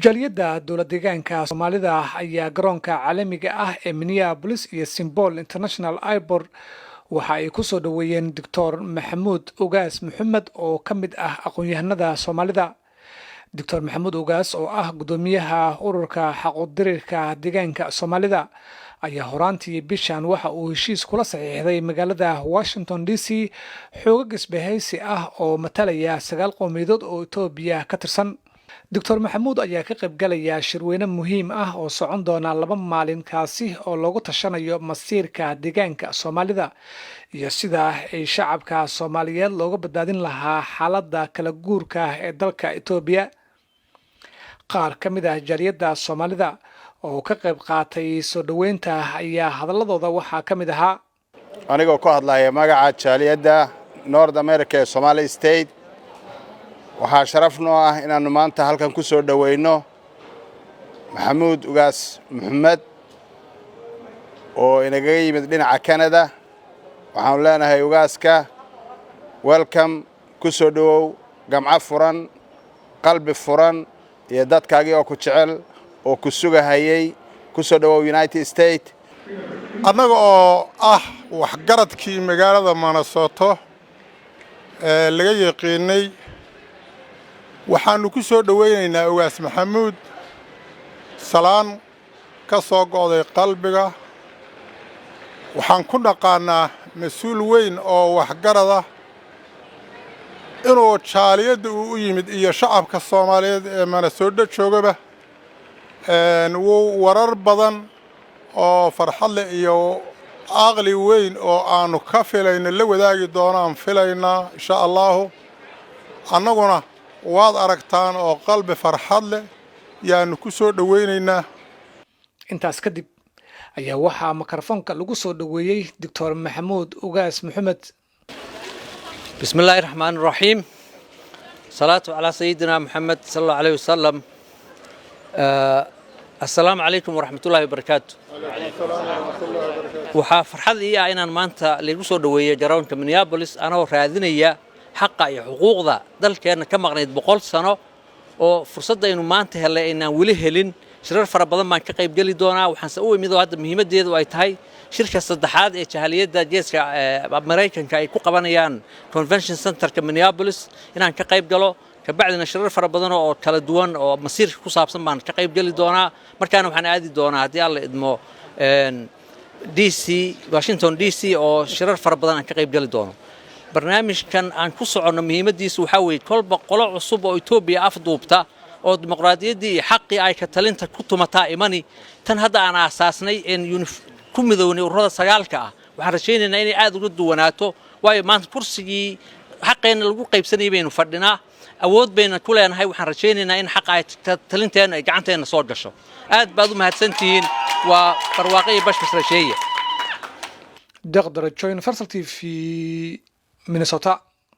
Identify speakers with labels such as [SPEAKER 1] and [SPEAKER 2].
[SPEAKER 1] Jaliyada dowlad deegaanka Soomaalida ayaa garoonka caalamiga ah ee Minneapolis iyo Symbol International Airport waxa ay ku soo dhaweeyeen Dr. Maxamuud Ugaas Maxamed oo ka mid ah aqoon-yahanada Soomaalida. Dr. Maxamuud Ugaas oo ah gudoomiyaha ururka xaq-u-dirirka deegaanka Soomaalida ayaa horaantii bishan waxa uu heshiis kula saxiixday magaalada Washington DC xoogag isbahaysi ah oo matalaya 9 qowmiyadood oo Itoobiya ka tirsan. Dr. Maxamuud ayaa ka qayb galaya shirweyne muhiim ah oo socon doona 2 maalin kaasi oo lagu tashanayo masiirka deegaanka Soomaalida iyo sida ay shacabka Soomaaliyeed looga badbaadin lahaa xaaladda kala guurka ee dalka Itoobiya. Qaar ka mid ah jaliyada Soomaalida oo ka qayb qaatay soo dhaweynta ayaa hadaladooda waxaa ka mid ahaa
[SPEAKER 2] anigoo ku hadlaya magaca jaliyada North America Somali State. waxaa sharaf noo ah inaanu maanta halkan ku soo dhaweyno Maxamuud Ugaas Maxamed oo inaga yimid dhinaca Canada. waxaan leenahay Ugaaska welcome, ku soo dhawow, gamca furan, qalbi furan iyo dadkaagii oo ku jecel oo ku sugahayay. ku soo dhawow United States.
[SPEAKER 3] annaga oo ah waxgaradkii magaalada Minnesota laga yaqiinay waxaanu ku soo dhaweynaynaa Ugaas Maxamuud salaan ka soo go'day qalbiga. waxaan ku dhaqaanaa mas'uul weyn oo waxgarada inuu jaaliyada u yimid iyo shacabka Soomaaliyeed ee Minnesota joogaba wuu warar badan oo farxad leh iyo aqli weyn oo aanu ka filayno la wadaagi doonaan filaynaa insha Allah. annaguna waad aragtaan oo qalbi farxad leh yaanu ku soo dhaweynaynaa.
[SPEAKER 1] intaas kadib ayaa waxaa mikrofoonka lagu soo dhaweeyay Dr. Maxamuud Ugaas Maxamed.
[SPEAKER 4] bismillahir rahmaanir rahiim. salaatu ala sayyidina Muhammad sallallahu alayhi wasallam. assalaamu alaykum wa rahmatullahi wa barakaatuh. waxaa farxad ii ah inaan maanta lagu soo dhaweeyo garoonka Minneapolis anoo raadinaya xaqa iyo xuquuqda dalkeena ka maqnayd 100 sano oo fursadaynu maanta helay inaan wali helin. shirar fara badan baan ka qayb gali doonaa. waxaan u imid hadda muhiimadeedu ay tahay shirka saddexaad ee jahaliyada geeska Mareykanka ay ku qabanayaan Convention Centerka Minneapolis inaan ka qayb galo. kabacdina shirar fara badan oo kala duwan oo masiirka ku saabsan baan ka qayb gali doonaa. markaana waxaan aadi doonaa haddii alla idmo DC Washington DC oo shirar fara badan aan ka qayb gali doono. barnaamijkan aan ku socono muhiimadiisu waxa weeye kolba qolo cusub oo Itoobiya afduubta oo dimuqraadiyadii iyo xaqii ay ka talinta ku tumataa imani tan hadda aan aasaasnay in ku midownay ururada 9ka ah. waxaan rajaynaynaa inay aad uga duwanaato waayo maanta kursigii xaqeena lagu qaybsanay baynu fadhinaa. awood bayna ku leenahay. waxaan rajaynaynaa in xaq ay talinteena ay gacanteena soo gasho. aad baad u mahadsantihiin. waa barwaaqo bashbash rasheeye.
[SPEAKER 1] Dr. Join University في Minnesota.